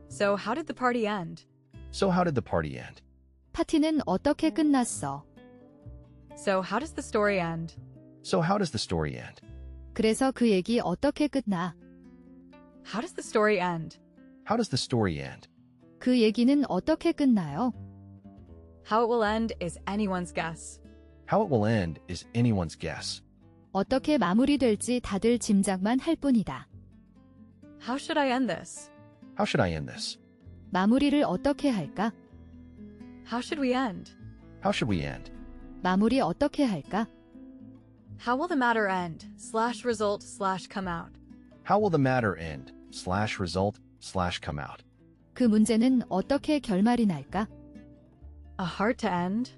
So how did the party end? So how did the party end? 파티는 어떻게 끝났어? So how does the story end? So how does the story end? 그래서 그 얘기 어떻게 끝나? How does the story end? How does the story end? 그 얘기는 어떻게 끝나요? How it will end is anyone's guess. How it will end is anyone's guess. 어떻게 마무리될지 다들 짐작만 할 뿐이다. How should I end this? How should I end this? 마무리를 어떻게 할까? How should we end? How should we end? 마무리 어떻게 할까? How will the matter end? /result /come out. How will the matter end? /result /come out. 그 문제는 어떻게 결말이 날까? A heart to end?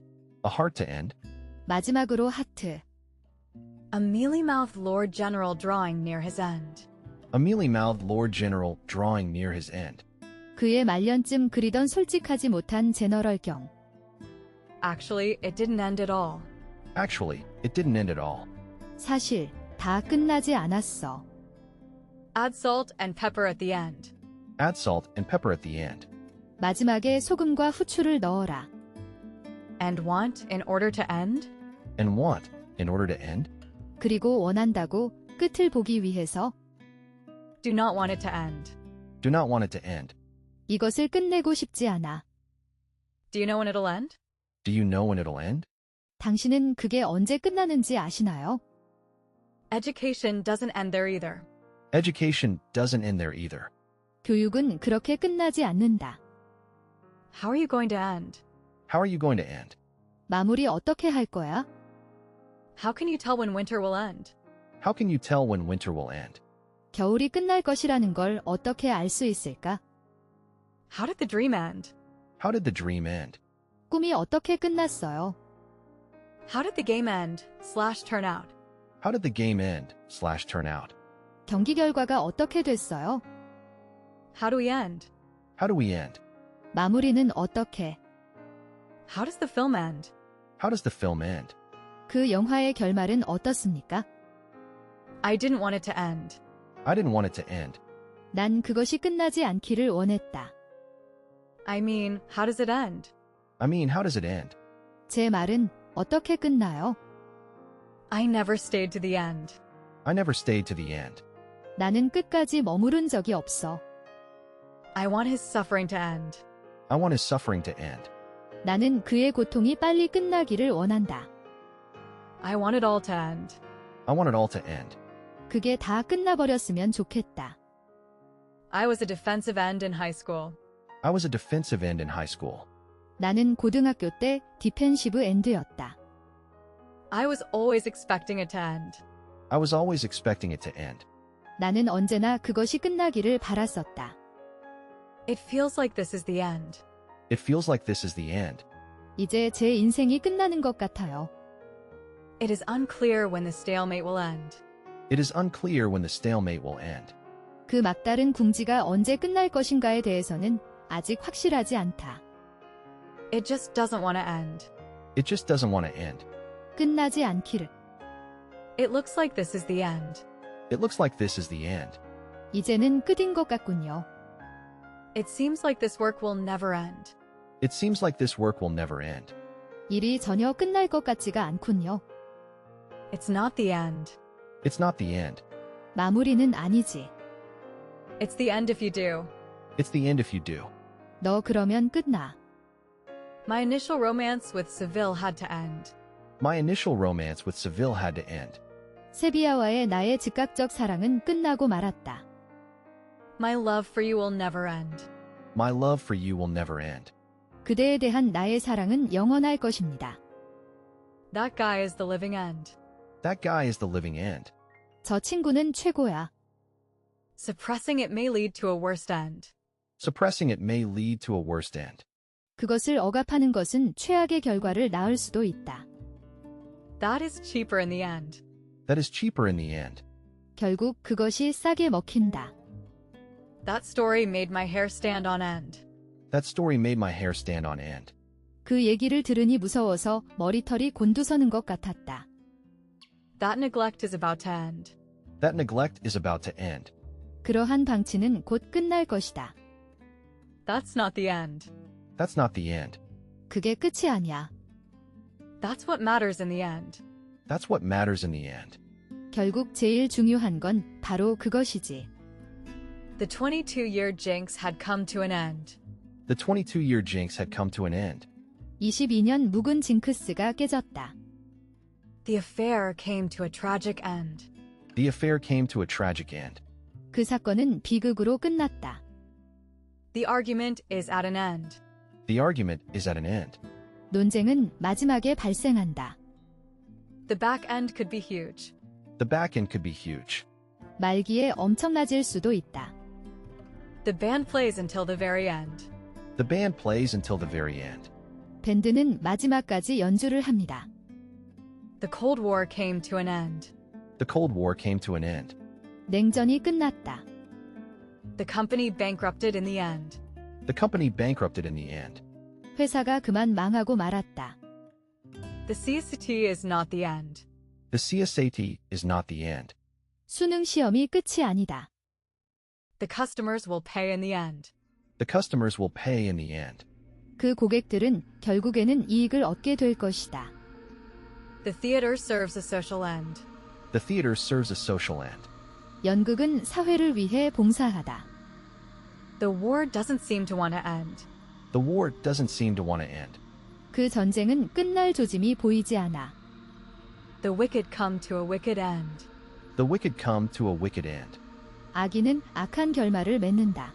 A heart to end? 마지막으로 하트. A mealy-mouthed Lord General drawing near his end. A mealy-mouthed Lord General drawing near his end. 그의 말년쯤 그리던 솔직하지 못한 제너럴경. Actually, it didn't end at all. Actually, it didn't end at all. 사실 다 끝나지 않았어. Add salt and pepper at the end. Add salt and pepper at the end. 마지막에 소금과 후추를 넣어라. And want in order to end? And want in order to end? 그리고 원한다고 끝을 보기 위해서 Do not want it to end. Do not want it to end. 이것을 끝내고 싶지 않아. Do you know when it'll end? Do you know when it'll end? 당신은 그게 언제 끝나는지 아시나요? Education doesn't end there either. Education doesn't end there either. 교육은 그렇게 끝나지 않는다. How are you going to end? How are you going to end? 마무리 어떻게 할 거야? How can you tell when winter will end? How can you tell when winter will end? 겨울이 끝날 것이라는 걸 어떻게 알 수 있을까? How did the dream end? How did the dream end? 꿈이 어떻게 끝났어요? How did the game end /turn out? How did the game end /turn out? 경기 결과가 어떻게 됐어요? How do we end? How do we end? 마무리는 어떻게? How does the film end? How does the film end? 그 영화의 결말은 어떻습니까? I didn't want it to end. I didn't want it to end. 난 그것이 끝나지 않기를 원했다. I mean, how does it end? I mean, how does it end? 제 말은 어떻게 끝나요? I never stayed to the end. I never stayed to the end. 나는 끝까지 머무른 적이 없어. I want his suffering to end. I want his suffering to end. 나는 그의 고통이 빨리 끝나기를 원한다. I want it all to end. I want it all to end. 그게 다 끝나버렸으면 좋겠다. I was a defensive end in high school. I was a defensive end in high school. 나는 고등학교 때 디펜시브 엔드였다. I was always expecting it to end. I was always expecting it to end. 나는 언제나 그것이 끝나기를 바랐었다. It feels like this is the end. It feels like this is the end. 이제 제 인생이 끝나는 것 같아요. It is unclear when the stalemate will end. It is unclear when the stalemate will end. 그 막다른 궁지가 언제 끝날 것인가에 대해서는 아직 확실하지 않다. It just doesn't want to end. It just doesn't want to end. 끝나지 않기를. It looks like this is the end. It looks like this is the end. 이제는 끝인 것 같군요. It seems like this work will never end. It seems like this work will never end. 일이 전혀 끝날 것 같지가 않군요. It's not the end. It's not the end. 마무리는 아니지. It's the end if you do. It's the end if you do. 너 그러면 끝나. My initial romance with Seville had to end. My initial romance with Seville had to end. 세비야와의 나의 즉각적 사랑은 끝나고 말았다. My love for you will never end. My love for you will never end. 그대에 대한 나의 사랑은 영원할 것입니다. That guy is the living end. That guy is the living end. 저 친구는 최고야. Suppressing it may lead to a worse end. Suppressing it may lead to a worse end. 그것을 억압하는 것은 최악의 결과를 낳을 수도 있다. That is cheaper in the end. That is cheaper in the end. 결국 그것이 싸게 먹힌다. That story made my hair stand on end. That story made my hair stand on end. 그 얘기를 들으니 무서워서 머리털이 곤두서는 것 같았다. That neglect is about to end. That neglect is about to end. 그러한 방치는 곧 끝날 것이다. That's not the end. That's not the end. 그게 끝이 아니야. That's what matters in the end. That's what matters in the end. 결국 제일 중요한 건 바로 그것이지. The 22-year jinx had come to an end. The 22-year jinx had come to an end. 22년 묵은 징크스가 깨졌다. The affair came to a tragic end. The affair came to a tragic end. 그 사건은 비극으로 끝났다. The argument is at an end. The argument is at an end. 논쟁은 마지막에 발생한다. The back end could be huge. The back end could be huge. 말기에 엄청나질 수도 있다. The band plays until the very end. The band plays until the very end. 밴드는 마지막까지 연주를 합니다. The Cold War came to an end. The Cold War came to an end. 냉전이 끝났다. The company bankrupted in the end. The company bankrupted in the end. 회사가 그만 망하고 말았다. The CST is not the end. The CSAT is not the end. 수능 시험이 끝이 아니다. The customers will pay in the end. The customers will pay in the end. 그 고객들은 결국에는 이익을 얻게 될 것이다. The theater serves a social end. The theater serves a social end. 연극은 사회를 위해 봉사하다. The war doesn't seem to want to end. The war doesn't seem to want to end. 그 전쟁은 끝날 조짐이 보이지 않아. The wicked come to a wicked end. The wicked come to a wicked end. 악인은 악한 결말을 맺는다.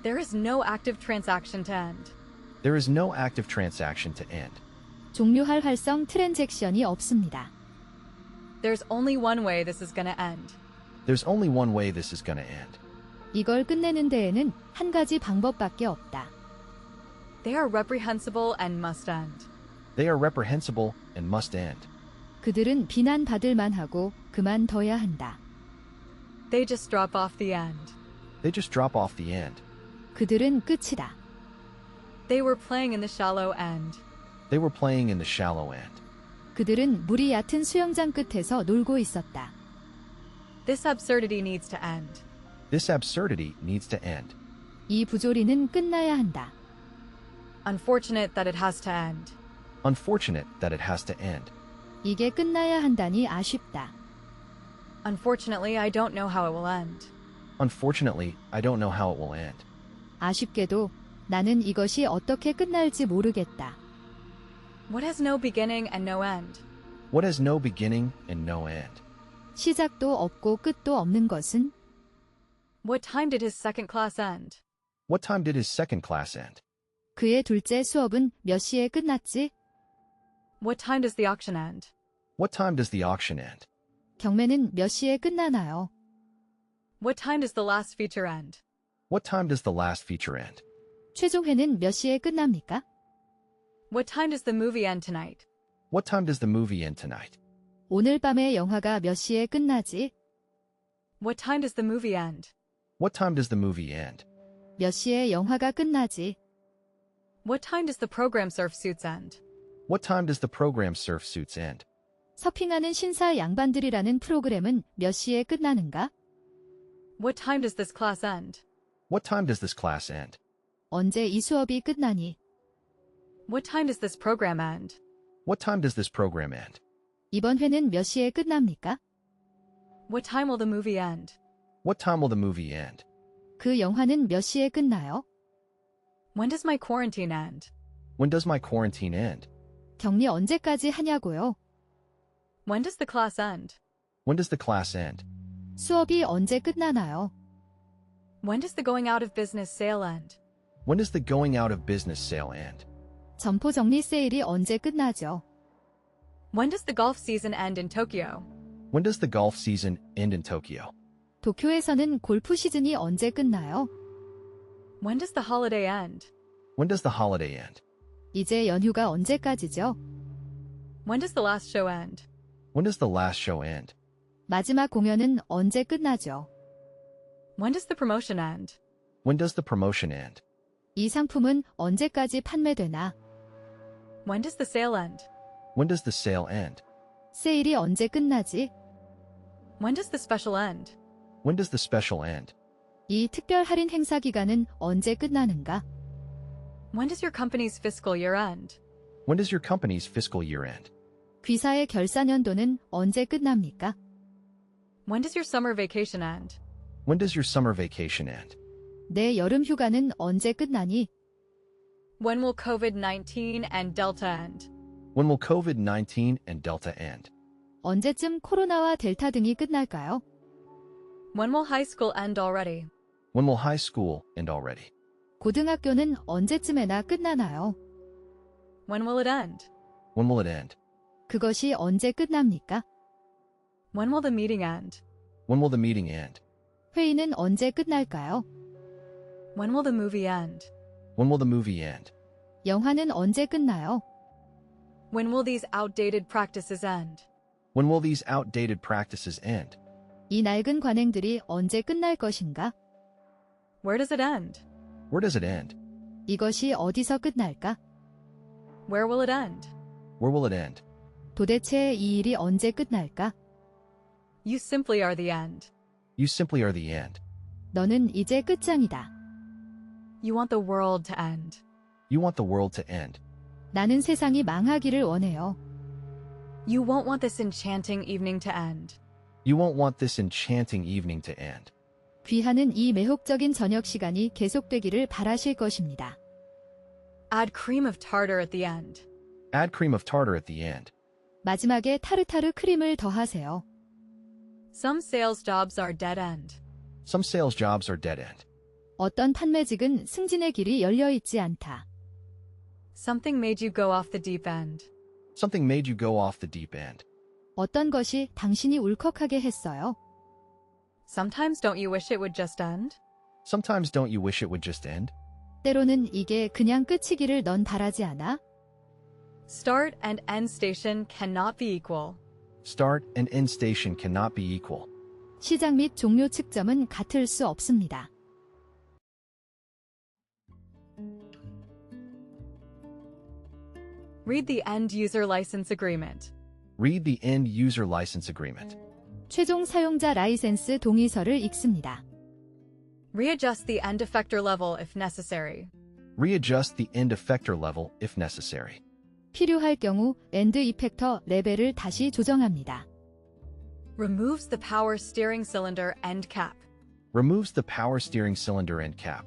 There is no active transaction to end. There is no active transaction to end. 종료할 활성 트랜잭션이 없습니다. There's only one way this is gonna end. There's only one way this is going to end. 이걸 끝내는 데에는 한 가지 방법밖에 없다. They are reprehensible and must end. They are reprehensible and must end. 그들은 비난받을 만하고 그만둬야 한다. They just drop off the end. They just drop off the end. 그들은 끝이다. They were playing in the shallow end. They were playing in the shallow end. 그들은 물이 얕은 수영장 끝에서 놀고 있었다. This absurdity needs to end. This absurdity needs to end. 이 부조리는 끝나야 한다. Unfortunate that it has to end. Unfortunate that it has to end. 이게 끝나야 한다니 아쉽다. Unfortunately, I don't know how it will end. Unfortunately, I don't know how it will end. 아쉽게도 나는 이것이 어떻게 끝날지 모르겠다. What has no beginning and no end? What has no beginning and no end? 시작도 없고 끝도 없는 것은 What time did his second class end? What time did his second class end? 그의 둘째 수업은 몇 시에 끝났지? What time does the auction end? What time does the auction end? 경매는 몇 시에 끝나나요? What time does the last feature end? What time does the last feature end? 최종회는 몇 시에 끝납니까? What time does the movie end tonight? What time does the movie end tonight? 오늘 밤에 영화가 몇 시에 끝나지? What time does the movie end? What time does the movie end? 몇 시에 영화가 끝나지? What time does the program surf suits end? What time does the program Surf Suits end? 서핑하는 신사 양반들이라는 프로그램은 몇 시에 끝나는가? What time does this class end? What time does this class end? 언제 이 수업이 끝나니? What time does this program end? What time does this program end? 이번 회는 몇 시에 끝납니까? What time will the movie end? What time will the movie end? 그 영화는 몇 시에 끝나요? When does my quarantine end? When does my quarantine end? 격리 언제까지 하냐고요? When does the class end? When does the class end? 수업이 언제 끝나나요? When does the going out of business sale end? When does the going out of business sale end? 점포 정리 세일이 언제 끝나죠? When does the golf season end in Tokyo? When does the golf season end in Tokyo? 도쿄에서는 골프 시즌이 언제 끝나요? When does the holiday end? When does the holiday end? 이제 연휴가 언제까지죠? When does the last show end? When does the last show end? 마지막 공연은 언제 끝나죠? When does the promotion end? When does the promotion end? 이 상품은 언제까지 판매되나? When does the sale end? When does the sale end? 세일이 언제 끝나지? When does the special end? When does the special end? 이 특별 할인 행사 기간은 언제 끝나는가? When does your company's fiscal year end? When does your company's fiscal year end? 귀사의 결산연도는 언제 끝납니까? When does your summer vacation end? When does your summer vacation end? 내 여름 휴가는 언제 끝나니? When will COVID-19 and Delta end? When will COVID-19 and Delta end? 언제쯤 코로나와 델타 등이 끝날까요? When will high school end already? When will high school end already? 고등학교는 언제쯤에나 끝나나요? When will it end? When will it end? 그것이 언제 끝납니까? When will the meeting end? When will the meeting end? 회의는 언제 끝날까요? When will the movie end? When will the movie end? 영화는 언제 끝나요? When will these outdated practices end? When will these outdated practices end? 이 낡은 관행들이 언제 끝날 것인가? Where does it end? Where does it end? 이것이 어디서 끝날까? Where will it end? Where will it end? 도대체 이 일이 언제 끝날까? You simply are the end. You simply are the end. 너는 이제 끝장이다. You want the world to end. You want the world to end. 나는 세상이 망하기를 원해요. You won't want this enchanting evening to end. You won't want this enchanting evening to end. 귀하는 이 매혹적인 저녁 시간이 계속되기를 바라실 것입니다. Add cream of tartar at the end. Add cream of tartar at the end. 마지막에 타르타르 크림을 더하세요. Some sales jobs are dead end. Some sales jobs are dead end. 어떤 판매직은 승진의 길이 열려 있지 않다. Something made you go off the deep end. Something made you go off the deep end. 어떤 것이 당신이 울컥하게 했어요. Sometimes don't you wish it would just end? Sometimes don't you wish it would just end? 때로는 이게 그냥 끝이기를 넌 바라지 않아? Start and end station cannot be equal. Start and end station cannot be equal. 시작 및 종료 측점은 같을 수 없습니다. Read the end user license agreement. Read the end user license agreement. 최종 사용자 라이센스 동의서를 읽습니다. Readjust the end effector level if necessary. Readjust the end effector level if necessary. 필요할 경우 엔드 이펙터 레벨을 다시 조정합니다. Removes the power steering cylinder end cap. Removes the power steering cylinder end cap.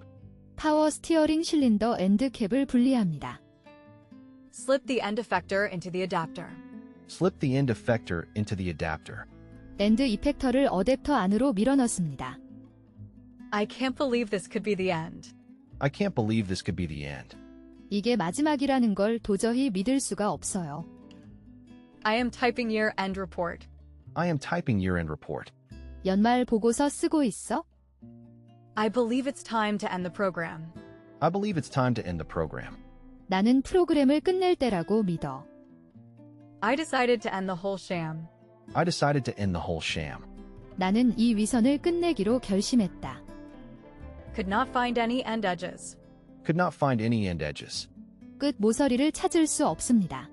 파워 스티어링 실린더 엔드 캡을 분리합니다. Slip the end effector into the adapter. Slip the end effector into the adapter. 엔드 이펙터를 어댑터 안으로 밀어넣습니다. I can't believe this could be the end. I can't believe this could be the end. 이게 마지막이라는 걸 도저히 믿을 수가 없어요. I am typing year end report. I am typing year-end report. 연말 보고서 쓰고 있어? I believe it's time to end the program. I believe it's time to end the program. 나는 프로그램을 끝낼 때라고 믿어. I decided to end the whole sham. I decided to end the whole sham. 나는 이 위선을 끝내기로 결심했다. Could not find any end edges. Could not find any end edges. 끝 모서리를 찾을 수 없습니다.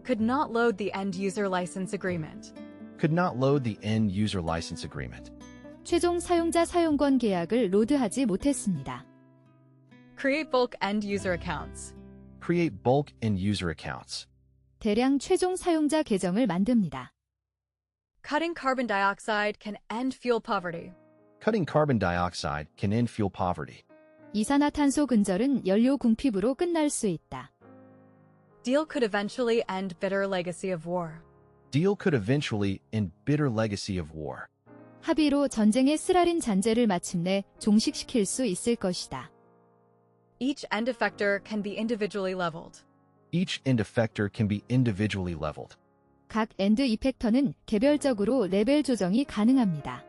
Could not load the end user license agreement. Could not load the end user license agreement. 최종 사용자 사용권 계약을 로드하지 못했습니다. Create bulk end user accounts. Create bulk end user accounts. 대량 최종 사용자 계정을 만듭니다. Cutting carbon dioxide can end fuel poverty. Cutting carbon dioxide can end fuel poverty. 이산화탄소 근절은 연료 궁핍으로 끝날 수 있다. Deal could eventually end bitter legacy of war. Deal could eventually end bitter legacy of war. 합의로 전쟁의 쓰라린 잔재를 마침내 종식시킬 수 있을 것이다. Each end effector can be individually leveled. Each end effector can be individually leveled. 각 엔드 이펙터는 개별적으로 레벨 조정이 가능합니다.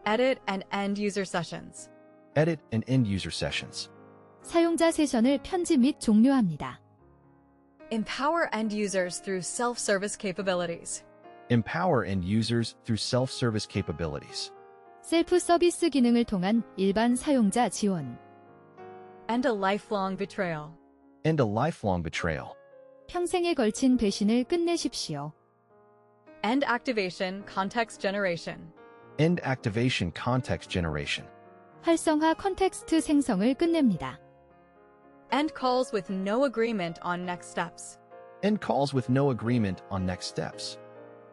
Edit and end user sessions. Edit and end user sessions. 사용자 세션을 편집 및 종료합니다. Empower end users through self-service capabilities. Empower end users through self-service capabilities. 셀프 서비스 기능을 통한 일반 사용자 지원. End a lifelong betrayal. End a lifelong betrayal. 평생에 걸친 배신을 끝내십시오. End activation context generation. End activation context generation. 활성화 컨텍스트 생성을 끝냅니다. End calls with no agreement on next steps. End calls with no agreement on next steps.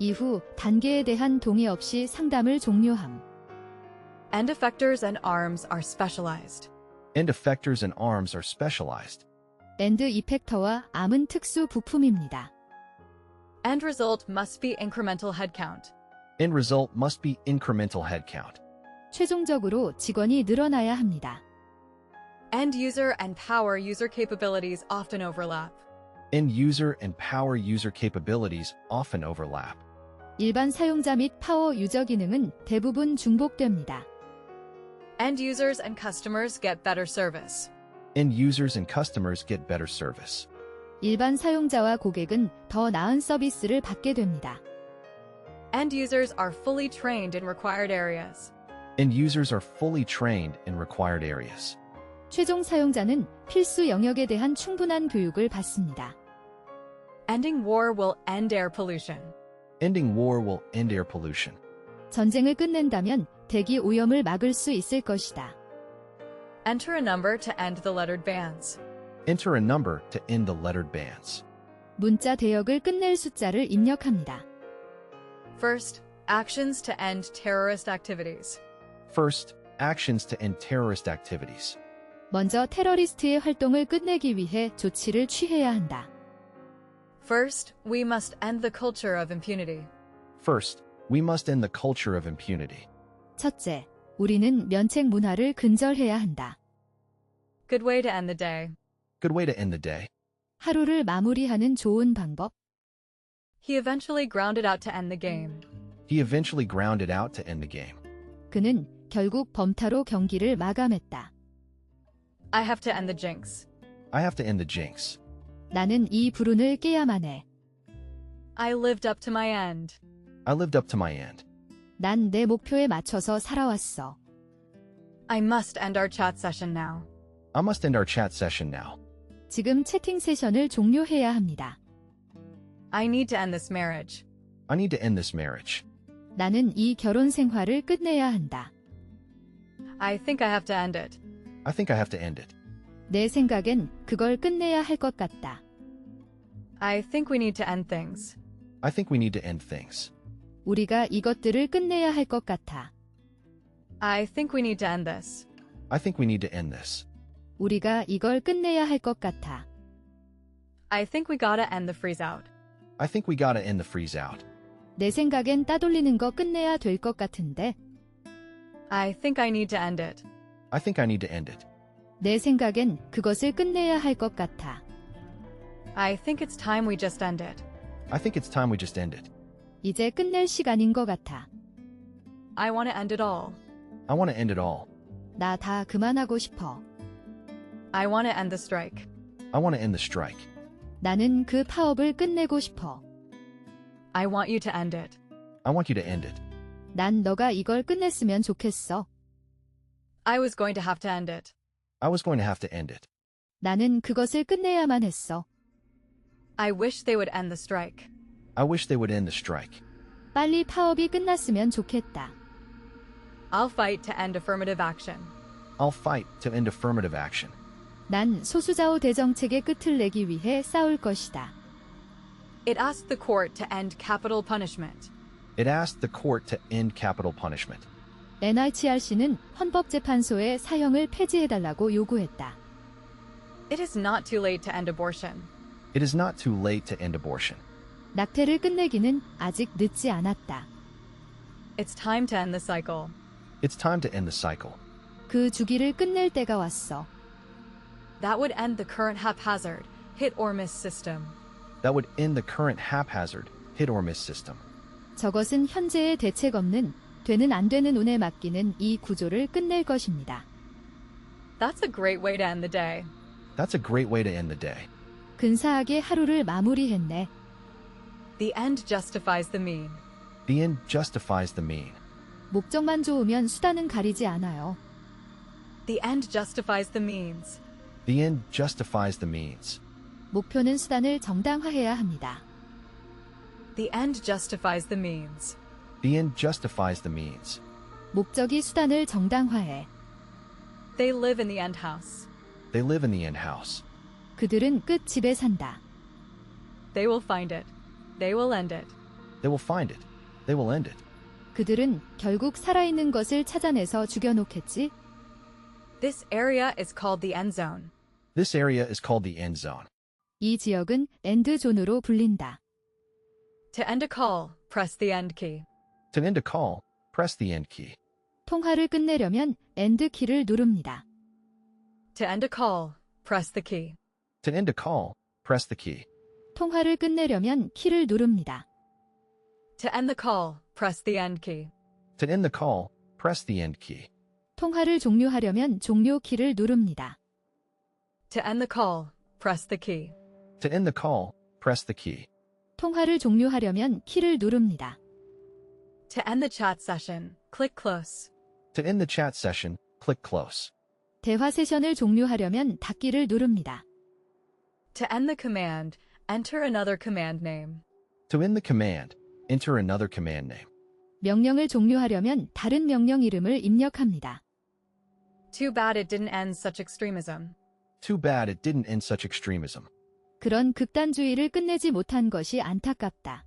이후 단계에 대한 동의 없이 상담을 종료함. End effectors and arms are specialized. End effectors and arms are specialized. 엔드 이펙터와 암은 특수 부품입니다. End result must be incremental headcount. End result must be incremental headcount. 최종적으로 직원이 늘어나야 합니다. End user and power user capabilities often overlap. End user and power user capabilities often overlap. 일반 사용자 및 파워 유저 기능은 대부분 중복됩니다. End users and customers get better service. End users and customers get better service. 일반 사용자와 고객은 더 나은 서비스를 받게 됩니다. End users are fully trained in required areas. End users are fully trained in required areas. 최종 사용자는 필수 영역에 대한 충분한 교육을 받습니다. Ending war will end air pollution. Ending war will end air pollution. 전쟁을 끝낸다면 대기 오염을 막을 수 있을 것이다. Enter a number to end the lettered bans. Enter a number to end the lettered bans. 문자 대역을 끝낼 숫자를 입력합니다. First, actions to end terrorist activities. First, actions to end terrorist activities. 먼저 테러리스트의 활동을 끝내기 위해 조치를 취해야 한다. First, we must end the culture of impunity. First, we must end the culture of impunity. 첫째, 우리는 면책 문화를 근절해야 한다. Good way to end the day. Good way to end the day. 하루를 마무리하는 좋은 방법. He eventually grounded out to end the game. He eventually grounded out to end the game. 그는 결국 범타로 경기를 마감했다. I have to end the jinx. I have to end the jinx. 나는 이 불운을 깨야만 해. I lived up to my end. I lived up to my end. 난 내 목표에 맞춰서 살아왔어. I must end our chat session now. I must end our chat session now. 지금 채팅 세션을 종료해야 합니다. I need to end this marriage. I need to end this marriage. 나는 이 결혼 생활을 끝내야 한다. I think I have to end it. I think I have to end it. 내 생각엔 그걸 끝내야 할 것 같다. I think we need to end things. I think we need to end things. 우리가 이것들을 끝내야 할 것 같아. I think we need to end this. I think we need to end this. 우리가 이걸 끝내야 할 것 같아. I think we gotta end the freeze out. I think we gotta end the freeze out. 내 생각엔 따돌리는 거 끝내야 될 것 같은데. I think I need to end it. I think I need to end it. 내 생각엔 그것을 끝내야 할 것 같아. I think it's time we just end it. I think it's time we just end it. 이제 끝낼 시간인 것 같아. I want to end it all. I want to end it all. 나 다 그만하고 싶어. I want to end the strike. I want to end the strike. 나는 그 파업을 끝내고 싶어. I want you to end it. I want you to end it. 난 너가 이걸 끝냈으면 좋겠어. I was going to have to end it. I was going to have to end it. 나는 그것을 끝내야만 했어. I wish they would end the strike. I wish they would end the strike. 빨리 파업이 끝났으면 좋겠다. I'll fight to end affirmative action. I'll fight to end affirmative action. 난 소수자호 대정책의 끝을 내기 위해 싸울 것이다. It asked the court to end capital punishment. It asked the court to end capital punishment. NHRC는 헌법재판소에 사형을 폐지해달라고 요구했다. It is not too late to end abortion. It is not too late to end abortion. 낙태를 끝내기는 아직 늦지 않았다. It's time to end the cycle. It's time to end the cycle. 그 주기를 끝낼 때가 왔어. That would end the current haphazard, hit or miss system. That would end the current haphazard, hit or miss system. 저것은 현재의 대책 없는 되는 안 되는 운에 맡기는 이 구조를 끝낼 것입니다. That's a great way to end the day. That's a great way to end the day. 근사하게 하루를 마무리했네. The end justifies the mean. The end justifies the mean. 목적만 좋으면 수단은 가리지 않아요. The end justifies the means. The end justifies the means. 목표는 수단을 정당화해야 합니다. The end justifies the means. The end justifies the means. 목적이 수단을 정당화해. They live in the end house. They live in the end house. 그들은 끝 집에 산다. They will find it. They will end it. They will find it. They will end it. 그들은 결국 살아있는 것을 찾아내서 죽여놓겠지? This area is called the end zone. This area is called the end zone. 이 지역은 엔드존으로 불린다. To end a call, press the end key. To end a call, press the end key. 통화를 끝내려면 엔드 키를 누릅니다. To end a call, press the key. To end a call, press the key. 통화를 끝내려면 키를 누릅니다. To end the call, press the end key. To end the call, press the end key. 통화를 종료하려면 종료 키를 누릅니다. To end the call, press the key. To end the call, press the key. 통화를 종료하려면 키를 누릅니다. To end the chat session, click close. To end the chat session, click close. 대화 세션을 종료하려면 닫기를 누릅니다. To end the command, enter another command name. To end the command, enter another command name. 명령을 종료하려면 다른 명령 이름을 입력합니다. Too bad it didn't end such extremism. Too bad it didn't end such extremism. 그런 극단주의를 끝내지 못한 것이 안타깝다.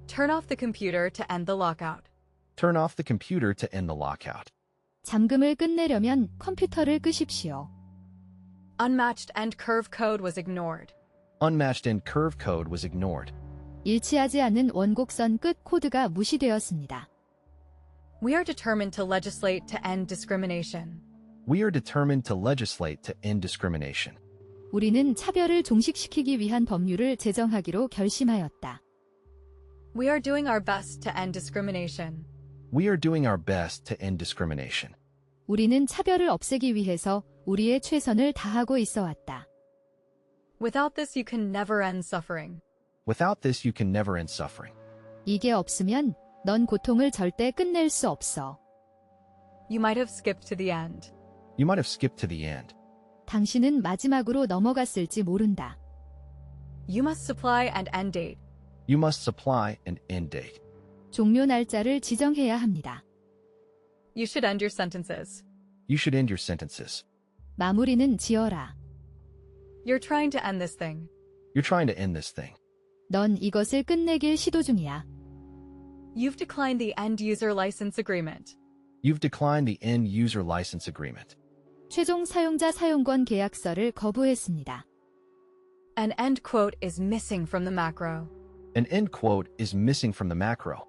Turn off the computer to end the lockout. Turn off the computer to end the lockout. 잠금을 끝내려면 컴퓨터를 끄십시오. Unmatched end curve code was ignored. Unmatched end curve code was ignored. 일치하지 않은 원곡선 끝 코드가 무시되었습니다. We are determined to legislate to end discrimination. We are determined to legislate to end discrimination. 우리는 차별을 종식시키기 위한 법률을 제정하기로 결심하였다. We are doing our best to end discrimination. We are doing our best to end discrimination. 우리는 차별을 없애기 위해서 우리의 최선을 다하고 있어 왔다. Without this, you can never end suffering. Without this, you can never end suffering. 이게 없으면 넌 고통을 절대 끝낼 수 없어. You might have skipped to the end. You might have skipped to the end. 당신은 마지막으로 넘어갔을지 모른다. You must supply an end date. You must supply an end date. 종료 날짜를 지정해야 합니다. You should end your sentences. You should end your sentences. 마무리는 지어라. You're trying to end this thing. You're trying to end this thing. 넌 이것을 끝내길 시도 중이야. You've declined the end user license agreement. You've declined the end user license agreement. 최종 사용자 사용권 계약서를 거부했습니다. An end quote is missing from the macro. An end quote is missing from the macro.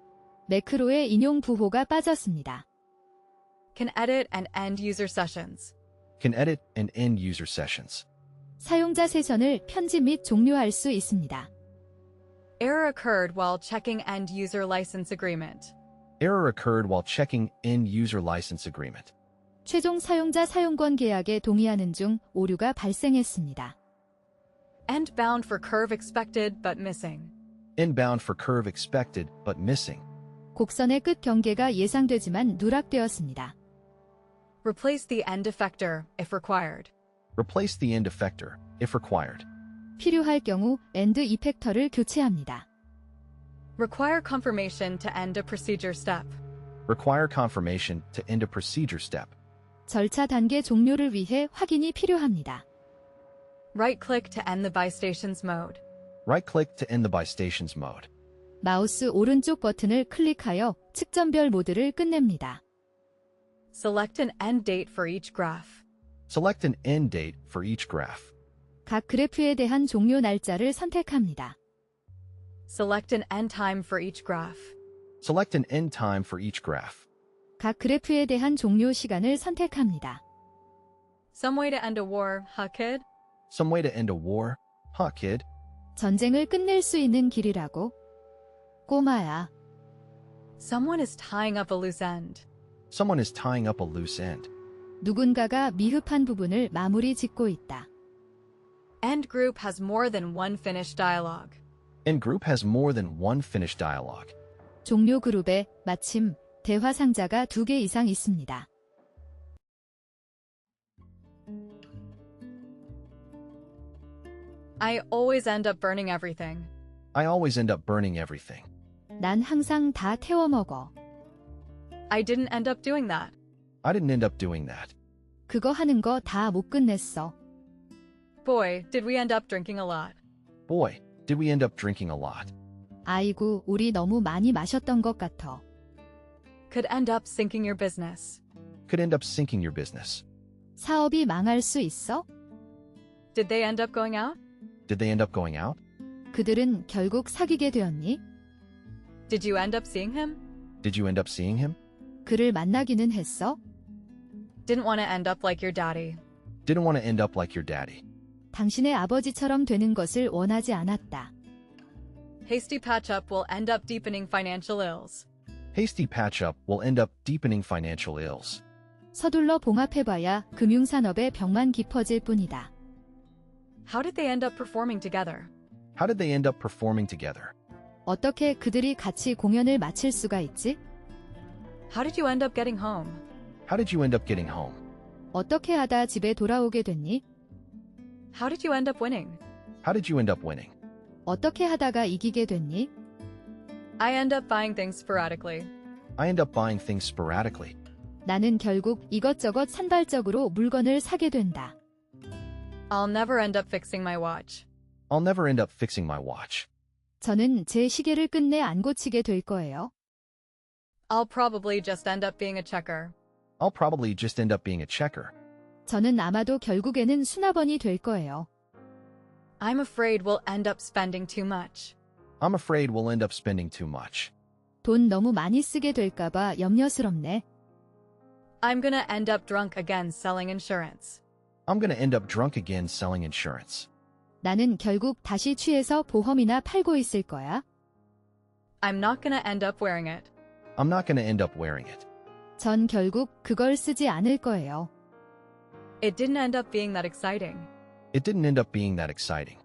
매크로의 인용 부호가 빠졌습니다. Can edit and end user sessions. Can edit and end user sessions. 사용자 세션을 편집 및 종료할 수 있습니다. Error occurred while checking end user license agreement. Error occurred while checking end user license agreement. 최종 사용자 사용권 계약에 동의하는 중 오류가 발생했습니다. End bound for curve expected but missing. Inbound for curve expected but missing. 곡선의 끝 경계가 예상되지만 누락되었습니다. Replace the end effector if required. Replace the end effector if required. 필요할 경우 엔드 이펙터를 교체합니다. Require confirmation to end a procedure step. Require confirmation to end a procedure step. 절차 단계 종료를 위해 확인이 필요합니다. Right-click to end the by stations mode. Right-click to end the by stations mode. 마우스 오른쪽 버튼을 클릭하여 측정별 모드를 끝냅니다. Select an end date for each graph. Select an end date for each graph. 각 그래프에 대한 종료 날짜를 선택합니다. Select an end time for each graph. Select an end time for each graph. 각 그래프에 대한 종료 시간을 선택합니다. Some way to end a war, huh, kid? Some way to end a war? Huh, kid? 전쟁을 끝낼 수 있는 길이라고? 꼬마야. Someone is tying up a loose end. Someone is tying up a loose end. 누군가가 미흡한 부분을 마무리 짓고 있다. End group has more than one finished dialogue. End group has more than one finished dialogue. 종료 그룹에 마침 대화 상자가 2개 이상 있습니다. I always end up burning everything. I always end up burning everything. 난 항상 다 태워 먹어. I didn't end up doing that. I didn't end up doing that. 그거 하는 거 다 못 끝냈어. Boy, did we end up drinking a lot. Boy, did we end up drinking a lot. 아이고, 우리 너무 많이 마셨던 것 같아. Could end up sinking your business. Could end up sinking your business. 사업이 망할 수 있어? Did they end up going out? Did they end up going out? 그들은 결국 사귀게 되었니? Did you end up seeing him? Did you end up seeing him? 그를 만나기는 했어? Didn't want to end up like your daddy. Didn't want to end up like your daddy. 당신의 아버지처럼 되는 것을 원하지 않았다. Hasty patch-up will end up deepening financial ills. Hasty patch-up will end up deepening financial ills. 서둘러 봉합해봐야 금융산업의 벽만 깊어질 뿐이다. How did they end up performing together? How did they end up performing together? 어떻게 그들이 같이 공연을 마칠 수가 있지? How did you end up getting home? How did you end up getting home? 어떻게 하다 집에 돌아오게 됐니? How did you end up winning? How did you end up winning? 어떻게 하다가 이기게 됐니? I end up buying things sporadically. I end up buying things sporadically. 나는 결국 이것저것 산발적으로 물건을 사게 된다. I'll never end up fixing my watch. I'll never end up fixing my watch. 저는 제 시계를 끝내 안 고치게 될 거예요. I'll probably just end up being a checker. I'll probably just end up being a checker. 저는 아마도 결국에는 수납원이 될 거예요. I'm afraid we'll end up spending too much. I'm afraid we'll end up spending too much. 돈 너무 많이 쓰게 될까봐 염려스럽네. I'm gonna end up drunk again selling insurance. I'm gonna end up drunk again selling insurance. 나는 결국 다시 취해서 보험이나 팔고 있을 거야. I'm not gonna end up wearing it. I'm not gonna end up wearing it. 전 결국 그걸 쓰지 않을 거예요. It didn't end up being that exciting. It didn't end up being that exciting.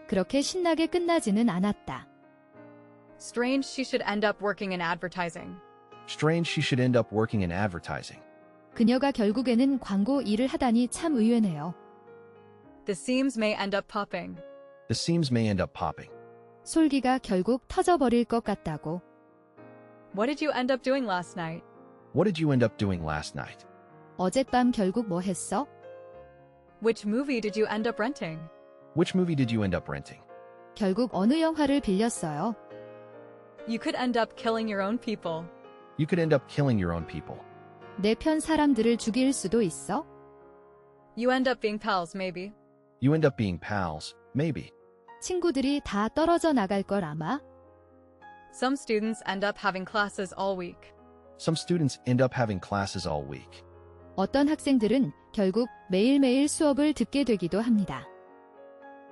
그렇게 신나게 끝나지는 않았다. Strange she should end up working in advertising. Strange she should end up working in advertising. 그녀가 결국에는 광고 일을 하다니 참 의외네요. The seams may end up popping. The seams may end up popping. 솔기가 결국 터져버릴 것 같다고. What did you end up doing last night? What did you end up doing last night? 어젯밤 결국 뭐 했어? Which movie did you end up renting? Which movie did you end up renting? 결국 어느 영화를 빌렸어요? You could end up killing your own people. You could end up killing your own people. 내 편 사람들을 죽일 수도 있어? You end up being pals, maybe. You end up being pals, maybe. 친구들이 다 떨어져 나갈 걸 아마? Some students end up having classes all week. Some students end up having classes all week. 어떤 학생들은 결국 매일매일 수업을 듣게 되기도 합니다.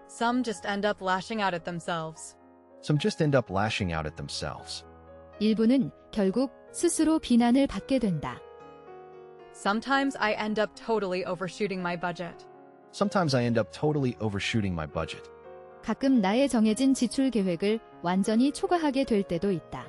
Some just end up lashing out at themselves. Some just end up lashing out at themselves. 일부는 결국 스스로 비난을 받게 된다. Sometimes I end up totally overshooting my budget. Sometimes I end up totally overshooting my budget. 가끔 나의 정해진 지출 계획을 완전히 초과하게 될 때도 있다.